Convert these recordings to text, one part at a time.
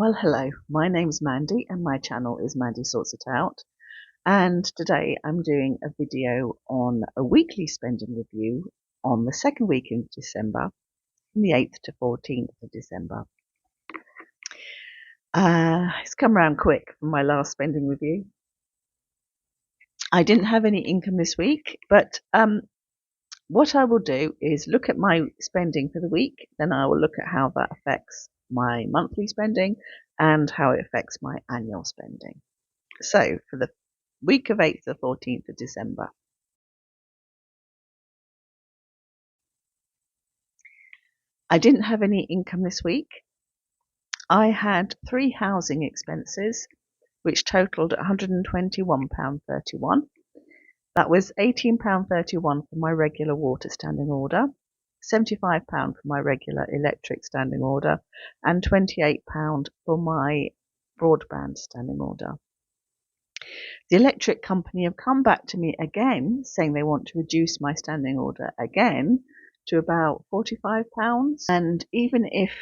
Well, hello, my name's Mandy and my channel is Mandy Sorts It Out. And today I'm doing a video on a weekly spending review on the second week in December, from the 8th to 14th of December. It's come around quick from my last spending review. I didn't have any income this week, but what I will do is look at my spending for the week, then I will look at how that affects my monthly spending and how it affects my annual spending. So for the week of 8th to 14th of December, I didn't have any income this week. I had 3 housing expenses which totalled £121.31. That was £18.31 for my regular water standing order, £75 for my regular electric standing order, and £28 for my broadband standing order. The electric company have come back to me again saying they want to reduce my standing order again to about £45. And even if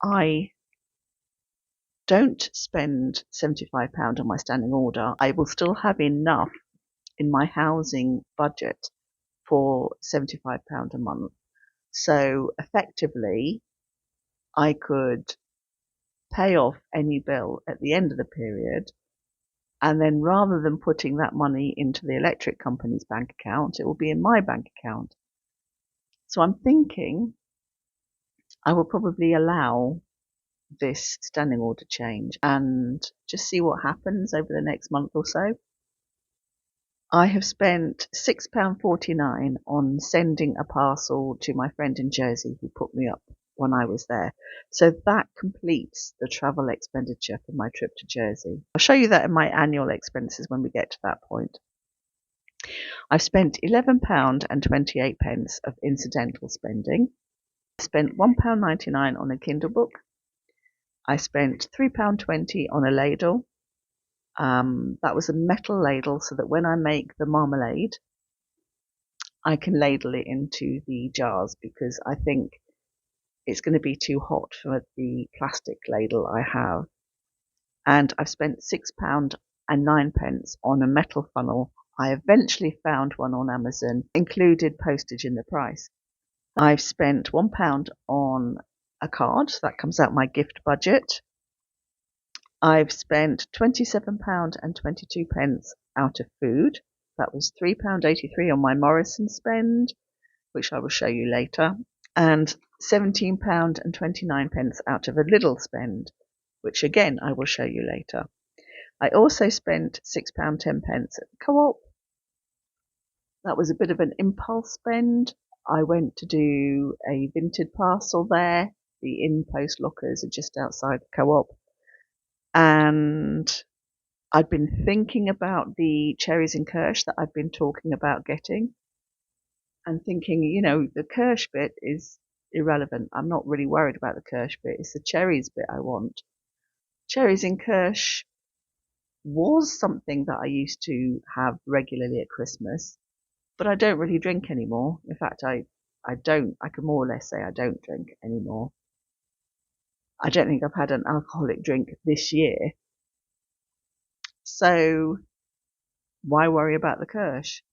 I don't spend £75 on my standing order, I will still have enough in my housing budget for £75 a month. So effectively, I could pay off any bill at the end of the period, and then rather than putting that money into the electric company's bank account, it will be in my bank account. So I'm thinking I will probably allow this standing order change and just see what happens over the next month or so. I have spent £6.49 on sending a parcel to my friend in Jersey who put me up when I was there. So that completes the travel expenditure for my trip to Jersey. I'll show you that in my annual expenses when we get to that point. I've spent £11.28 of incidental spending. I spent £1.99 on a Kindle book. I spent £3.20 on a ladle. That was a metal ladle so that when I make the marmalade, I can ladle it into the jars, because I think it's going to be too hot for the plastic ladle I have. And I've spent £6.09 on a metal funnel. I eventually found one on Amazon, included postage in the price. I've spent £1 on a card, so that comes out my gift budget. I've spent £27.22 out of food. That was £3.83 on my Morrison spend, which I will show you later, and £17.29 out of a Lidl spend, which again I will show you later. I also spent £6.10 at the Co-op. That was a bit of an impulse spend. I went to do a vintage parcel there. The in-post lockers are just outside the Co-op. And I'd been thinking about the cherries and kirsch that I've been talking about getting, and thinking, the kirsch bit is irrelevant. I'm not really worried about the kirsch bit. It's the cherries bit I want. Cherries and kirsch was something that I used to have regularly at Christmas, but I don't really drink anymore. In fact, I can more or less say I don't drink anymore. I don't think I've had an alcoholic drink this year. So why worry about the kirsch?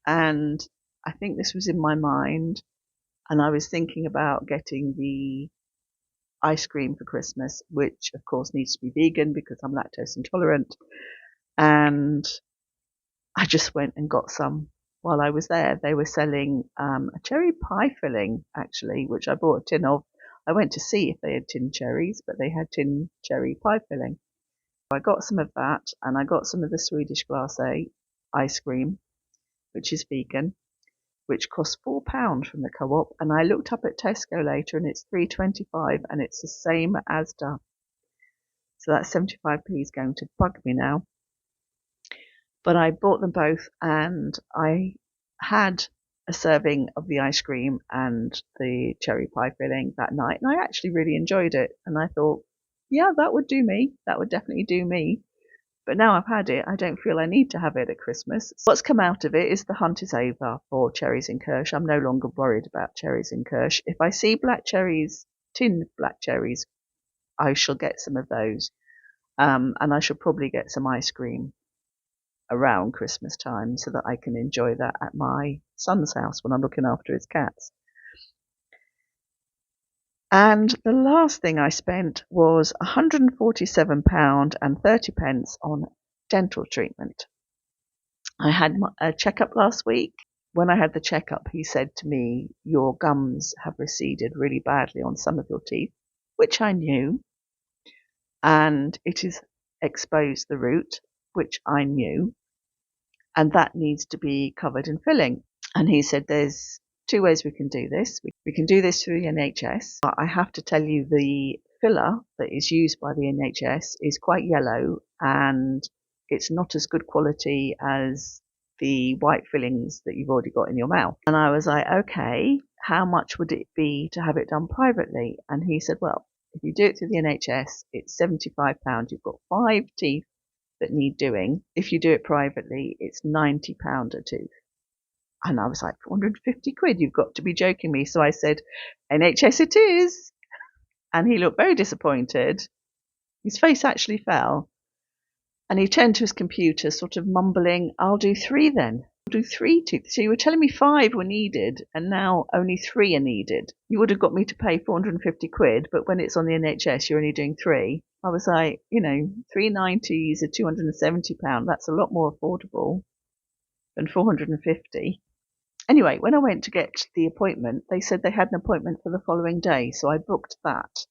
And I think this was in my mind, and I was thinking about getting the ice cream for Christmas, which of course needs to be vegan because I'm lactose intolerant. And I just went and got some while I was there. They were selling a cherry pie filling, actually, which I bought a tin of. I went to see if they had tin cherries, but they had tin cherry pie filling. I got some of that, and I got some of the Swedish glacé ice cream, which is vegan, which costs £4 from the Co-op. And I looked up at Tesco later, and it's £3.25, and it's the same as Asda. So that 75p is going to bug me now. But I bought them both, and I had a serving of the ice cream and the cherry pie filling that night, and I actually really enjoyed it. And I thought, yeah, that would do me. That would definitely do me. But now I've had it, I don't feel I need to have it at Christmas. What's come out of it is the hunt is over for cherries and kirsch. I'm no longer worried about cherries and kirsch. If I see black cherries, tinned black cherries, I shall get some of those. And I shall probably get some ice cream around Christmas time so that I can enjoy that at my son's house when I'm looking after his cats. And the last thing I spent was £147.30 on dental treatment. I had a checkup last week. When I had the checkup, he said to me, your gums have receded really badly on some of your teeth, which I knew, and it is exposed the root, which I knew, and that needs to be covered in filling. And he said, there's two ways we can do this. We can do this through the NHS. But I have to tell you, the filler that is used by the NHS is quite yellow, and it's not as good quality as the white fillings that you've already got in your mouth. And I was like, okay, how much would it be to have it done privately? And he said, well, if you do it through the NHS, it's £75. You've got 5 teeth that need doing. If you do it privately, it's £90 a tooth. And I was like, 450 quid, you've got to be joking me. So I said, NHS it is. And he looked very disappointed. His face actually fell. And he turned to his computer, sort of mumbling, I'll do 3 then. I'll do 3 teeth. So you were telling me 5 were needed, and now only 3 are needed. You would have got me to pay 450 quid, but when it's on the NHS, you're only doing 3. I was like, 390 is a £270. That's a lot more affordable than 450. Anyway, when I went to get the appointment, they said they had an appointment for the following day, so I booked that.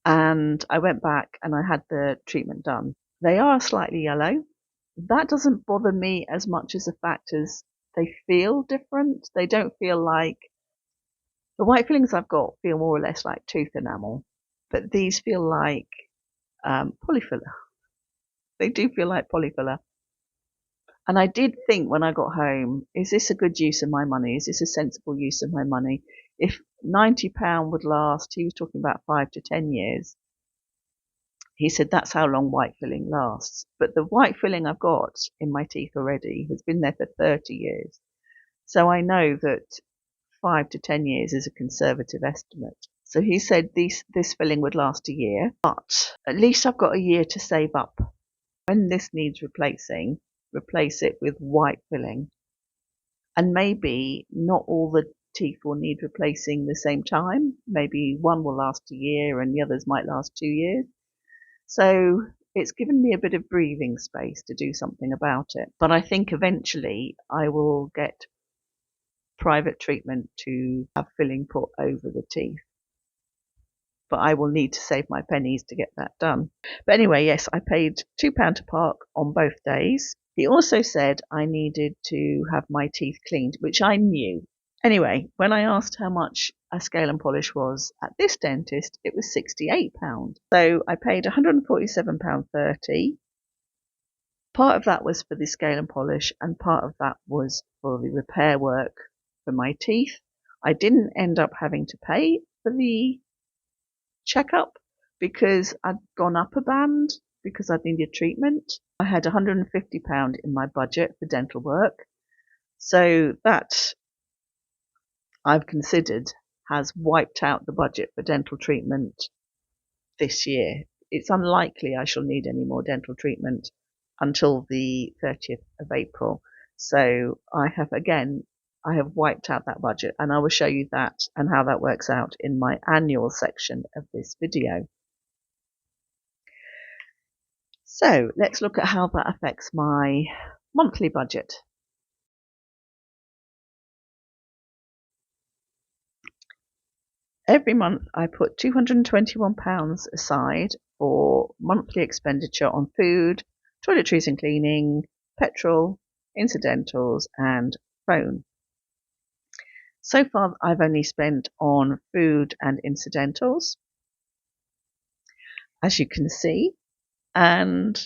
And I went back and I had the treatment done. They are slightly yellow. That doesn't bother me as much as the fact as they feel different. They don't feel like the white fillings I've got feel more or less like tooth enamel, but these feel like polyfiller. They do feel like polyfiller. And I did think when I got home, is this a good use of my money? Is this a sensible use of my money? If £90 would last, he was talking about 5 to 10 years. He said that's how long white filling lasts. But the white filling I've got in my teeth already has been there for 30 years. So I know that 5 to 10 years is a conservative estimate. So he said this filling would last a year, but at least I've got a year to save up. When this needs replacing, replace it with white filling. And maybe not all the teeth will need replacing the same time. Maybe one will last a year and the others might last 2 years. So it's given me a bit of breathing space to do something about it. But I think eventually I will get private treatment to have filling put over the teeth. But I will need to save my pennies to get that done. But anyway, yes, I paid £2 to park on both days. He also said I needed to have my teeth cleaned, which I knew. Anyway, when I asked how much a scale and polish was at this dentist, it was £68. So I paid £147.30. Part of that was for the scale and polish, and part of that was for the repair work for my teeth. I didn't end up having to pay for the checkup because I'd gone up a band because I needed treatment. I had £150 in my budget for dental work. So that I've considered has wiped out the budget for dental treatment this year. It's unlikely I shall need any more dental treatment until the 30th of April. So I have wiped out that budget, and I will show you that and how that works out in my annual section of this video. So let's look at how that affects my monthly budget. Every month I put £221 aside for monthly expenditure on food, toiletries and cleaning, petrol, incidentals and phone. So far I've only spent on food and incidentals, as you can see, and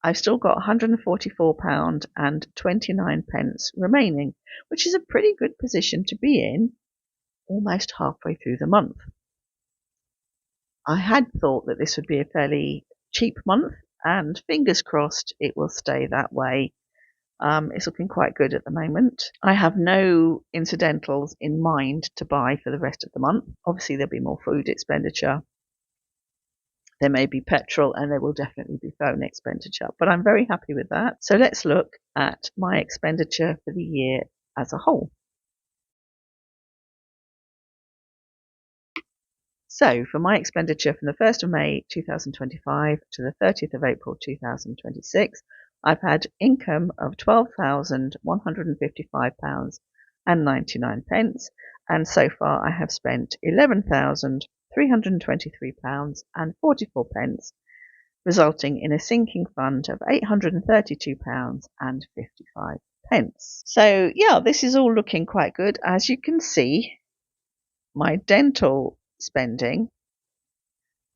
I've still got £144 and 29 pence remaining, which is a pretty good position to be in almost halfway through the month. I had thought that this would be a fairly cheap month, and fingers crossed it will stay that way. It's looking quite good at the moment. I have no incidentals in mind to buy for the rest of the month. Obviously there'll be more food expenditure There may be petrol and there will definitely be phone expenditure, but I'm very happy with that. So let's look at my expenditure for the year as a whole. So for my expenditure from the 1st of May 2025 to the 30th of April 2026, I've had income of £12,155.99, and so far I have spent £11,323.44, resulting in a sinking fund of £832.55. So yeah, this is all looking quite good. As you can see, my dental spending,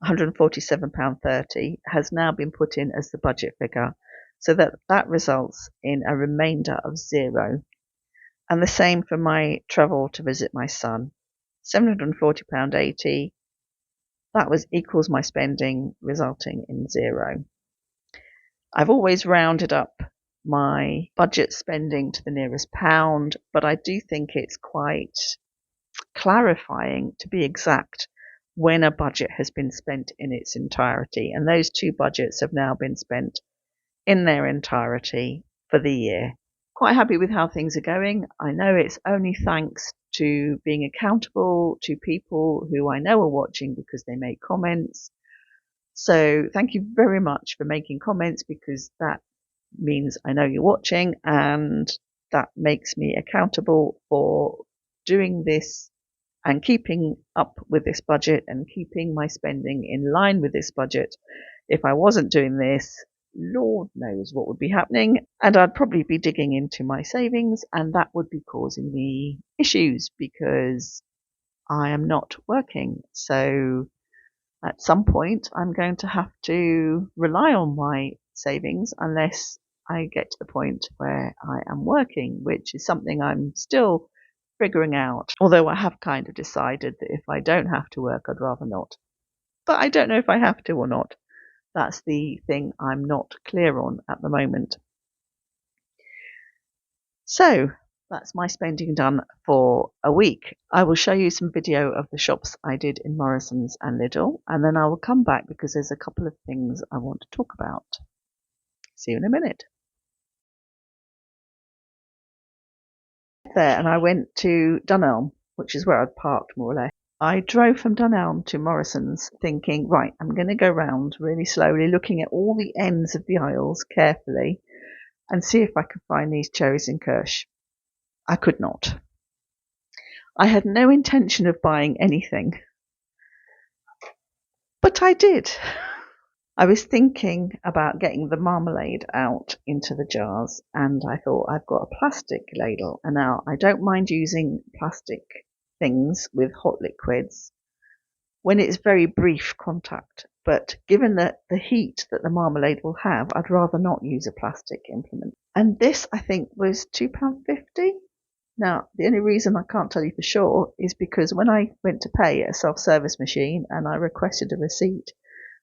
£147.30, has now been put in as the budget figure, so that results in a remainder of £0. And the same for my travel to visit my son, £740.80. That equals my spending, resulting in £0. I've always rounded up my budget spending to the nearest pound, but I do think it's quite clarifying to be exact when a budget has been spent in its entirety, and those two budgets have now been spent in their entirety for the year. Quite happy with how things are going. I know it's only thanks to being accountable to people who I know are watching because they make comments. So thank you very much for making comments, because that means I know you're watching, and that makes me accountable for doing this and keeping up with this budget and keeping my spending in line with this budget. If I wasn't doing this, Lord knows what would be happening, and I'd probably be digging into my savings, and that would be causing me issues because I am not working. So at some point I'm going to have to rely on my savings unless I get to the point where I am working, which is something I'm still figuring out, although I have kind of decided that if I don't have to work, I'd rather not. But I don't know if I have to or not. That's the thing I'm not clear on at the moment. So that's my spending done for a week. I will show you some video of the shops I did in Morrison's and Lidl, and then I will come back because there's a couple of things I want to talk about. See you in a minute. There, and I went to Dunelm, which is where I'd parked more or less. I drove from Dunelm to Morrison's thinking, right, I'm going to go round really slowly, looking at all the ends of the aisles carefully and see if I could find these cherries in Kirsch. I could not. I had no intention of buying anything, but I did. I was thinking about getting the marmalade out into the jars, and I thought, I've got a plastic ladle, and now I don't mind using plastic things with hot liquids when it's very brief contact, but given the heat that the marmalade will have, I'd rather not use a plastic implement. And this, I think, was £2.50. Now, the only reason I can't tell you for sure is because when I went to pay at a self-service machine and I requested a receipt,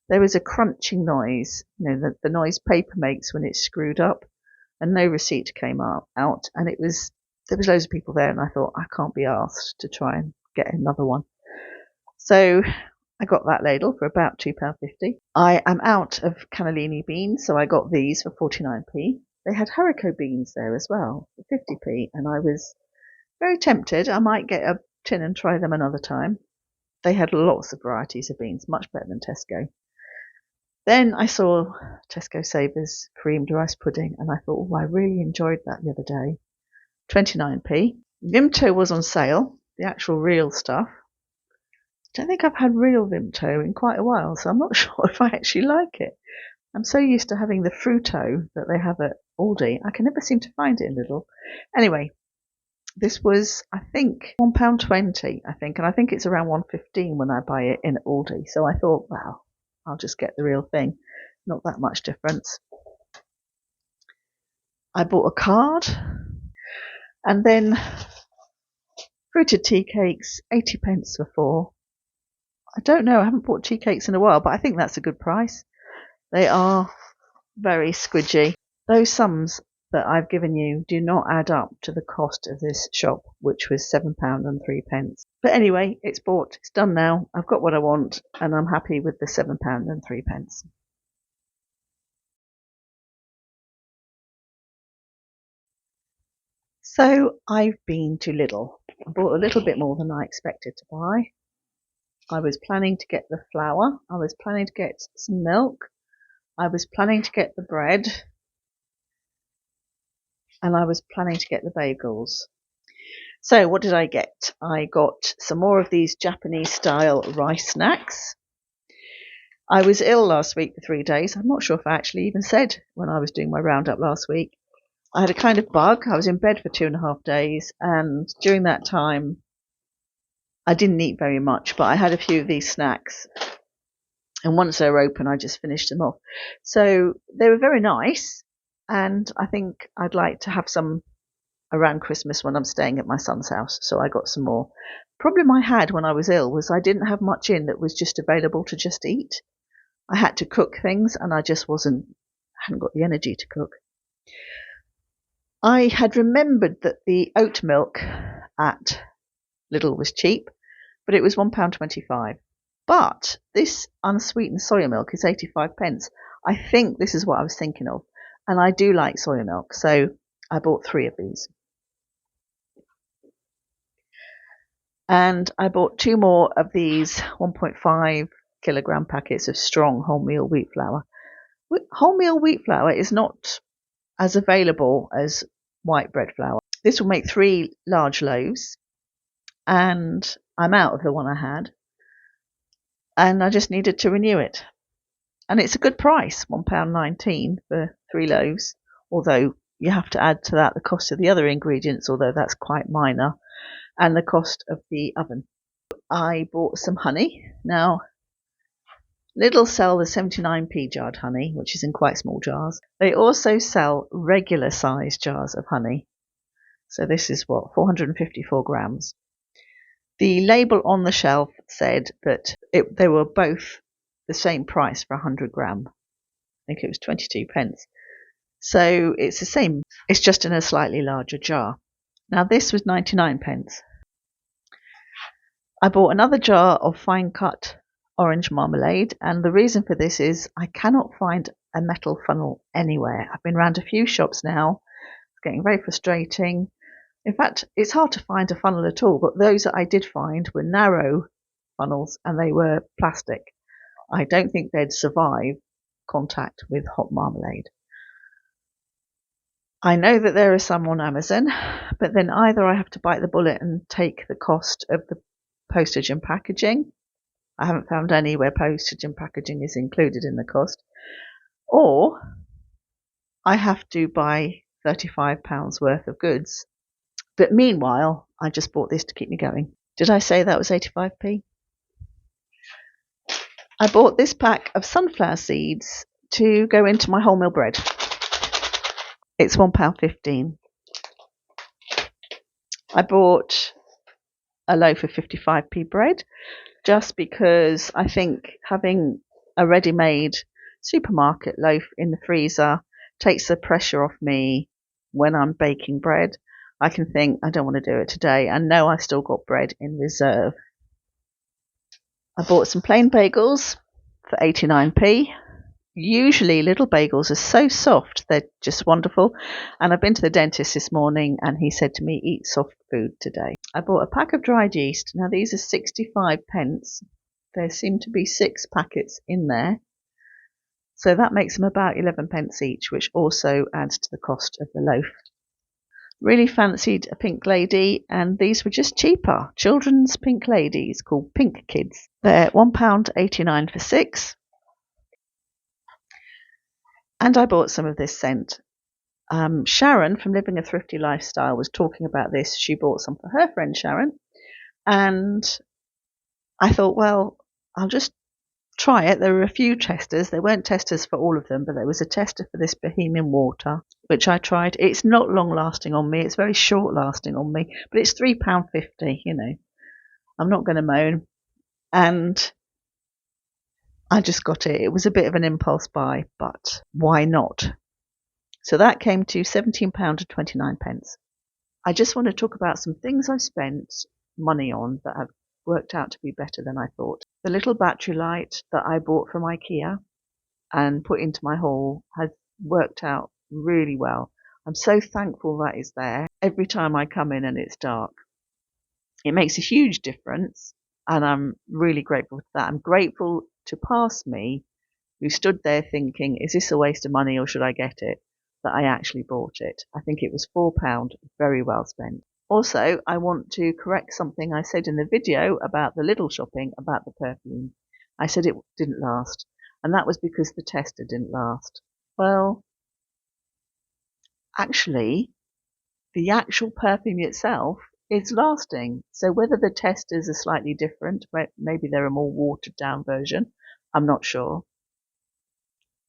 there was a crunching noise, the noise paper makes when it's screwed up, and no receipt came out, and there was loads of people there, and I thought, I can't be asked to try and get another one. So I got that ladle for about £2.50. I am out of cannellini beans, so I got these for 49p. They had haricot beans there as well for 50p, and I was very tempted. I might get a tin and try them another time. They had lots of varieties of beans, much better than Tesco. Then I saw Tesco Savers creamed rice pudding, and I thought, I really enjoyed that the other day. 29p. Vimto was on sale, the actual real stuff. I don't think I've had real Vimto in quite a while, so I'm not sure if I actually like it. I'm so used to having the Fruto that they have at Aldi. I can never seem to find it in Lidl. Anyway, this was, I think, £1.20, and I think it's around £1.15 when I buy it in Aldi. So I thought, wow, I'll just get the real thing. Not that much difference. I bought a card, and then fruited tea cakes, 80p for 4. I don't know, I haven't bought tea cakes in a while, but I think that's a good price. They are very squidgy. Those sums that I've given you do not add up to the cost of this shop, which was £7.03. But anyway, it's bought, it's done now. I've got what I want, and I'm happy with the £7.03. So I've been to Lidl. I bought a little bit more than I expected to buy. I was planning to get the flour. I was planning to get some milk. I was planning to get the bread. And I was planning to get the bagels. So what did I get? I got some more of these Japanese style rice snacks. I was ill last week for 3 days. I'm not sure if I actually even said when I was doing my roundup last week. I had a kind of bug. I was in bed for 2.5 days, and during that time I didn't eat very much, but I had a few of these snacks, and once they were open I just finished them off. So they were very nice, and I think I'd like to have some around Christmas when I'm staying at my son's house, so I got some more. Problem I had when I was ill was I didn't have much in that was just available to just eat. I had to cook things, and I just hadn't got the energy to cook. I had remembered that the oat milk at Lidl was cheap, but it was £1.25. But this unsweetened soya milk is 85p. I think this is what I was thinking of, and I do like soya milk, so I bought 3 of these. And I bought 2 more of these 1.5 kilogram packets of strong wholemeal wheat flour. Wholemeal wheat flour is not as available as white bread flour. This will make 3 large loaves, and I'm out of the one I had, and I just needed to renew it. And it's a good price, £1.19 for 3 loaves, although you have to add to that the cost of the other ingredients, although that's quite minor, and the cost of the oven. I bought some honey. Now, Lidl sell the 79p jarred honey, which is in quite small jars. They also sell regular sized jars of honey. So this is 454 grams. The label on the shelf said that they were both the same price for 100 gram. I think it was 22p. So it's the same. It's just in a slightly larger jar. Now this was 99p. I bought another jar of fine cut orange marmalade, and the reason for this is I cannot find a metal funnel anywhere. I've been around a few shops now. It's getting very frustrating. In fact, it's hard to find a funnel at all, but those that I did find were narrow funnels, and they were plastic. I don't think they'd survive contact with hot marmalade. I know that there are some on Amazon, but then either I have to bite the bullet and take the cost of the postage and packaging. I haven't found any where postage and packaging is included in the cost, or I have to buy £35 worth of goods. But meanwhile, I just bought this to keep me going. Did I say that was 85p? I bought this pack of sunflower seeds to go into my wholemeal bread. It's £1.15. I bought a loaf of 55p bread just because I think having a ready-made supermarket loaf in the freezer takes the pressure off me when I'm baking bread. I can think, I don't want to do it today, and know I've still got bread in reserve. I bought some plain bagels for 89p. Usually little bagels are so soft, they're just wonderful. And I've been to the dentist this morning, and he said to me, eat soft food today. I bought a pack of dried yeast. Now these are 65p. There seem to be 6 packets in there. So that makes them about 11p each, which also adds to the cost of the loaf. Really fancied a pink lady, and these were just cheaper. Children's pink ladies called Pink Kids. They're £1.89 for 6. And I bought some of this scent. Sharon from Living a Thrifty Lifestyle was talking about this. She bought some for her friend Sharon. And I thought, well, I'll just try it. There were a few testers. There weren't testers for all of them, but there was a tester for this Bohemian Water, which I tried. It's not long lasting on me. It's very short lasting on me, but it's £3.50, you know. I'm not going to moan. And I just got it. It was a bit of an impulse buy, but why not? So that came to £17.29. I just want to talk about some things I've spent money on that have worked out to be better than I thought. The little battery light that I bought from IKEA and put into my hall has worked out really well. I'm so thankful that it's there every time I come in and it's dark. It makes a huge difference, and I'm really grateful for that. I'm grateful to pass me, who stood there thinking, is this a waste of money or should I get it? That I actually bought it. I think it was £4, very well spent. Also, I want to correct something I said in the video about the Lidl shopping about the perfume. I said it didn't last, and that was because the tester didn't last. Well, actually, the actual perfume itself is lasting. So whether the testers are slightly different, maybe they're a more watered down version, I'm not sure.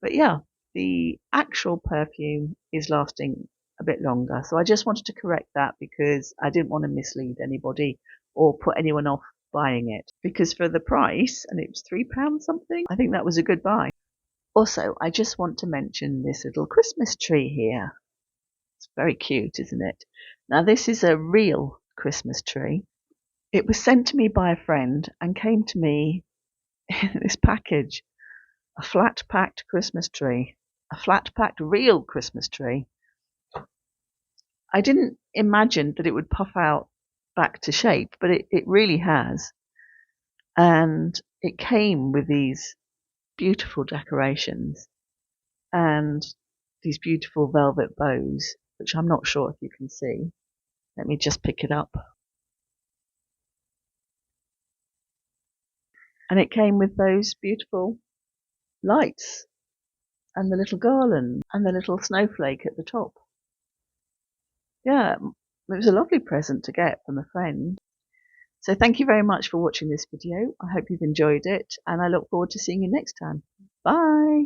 But yeah, the actual perfume is lasting a bit longer. So I just wanted to correct that because I didn't want to mislead anybody or put anyone off buying it. Because for the price, and it was £3 something, I think that was a good buy. Also, I just want to mention this little Christmas tree here. It's very cute, isn't it? Now, this is a real Christmas tree. It was sent to me by a friend and came to me in this package. A flat packed Christmas tree. A flat packed real Christmas tree. I didn't imagine that it would puff out back to shape, but it really has. And it came with these beautiful decorations and these beautiful velvet bows, which I'm not sure if you can see. Let me just pick it up. And it came with those beautiful lights and the little garland and the little snowflake at the top. Yeah, it was a lovely present to get from a friend. So thank you very much for watching this video. I hope you've enjoyed it, and I look forward to seeing you next time. Bye!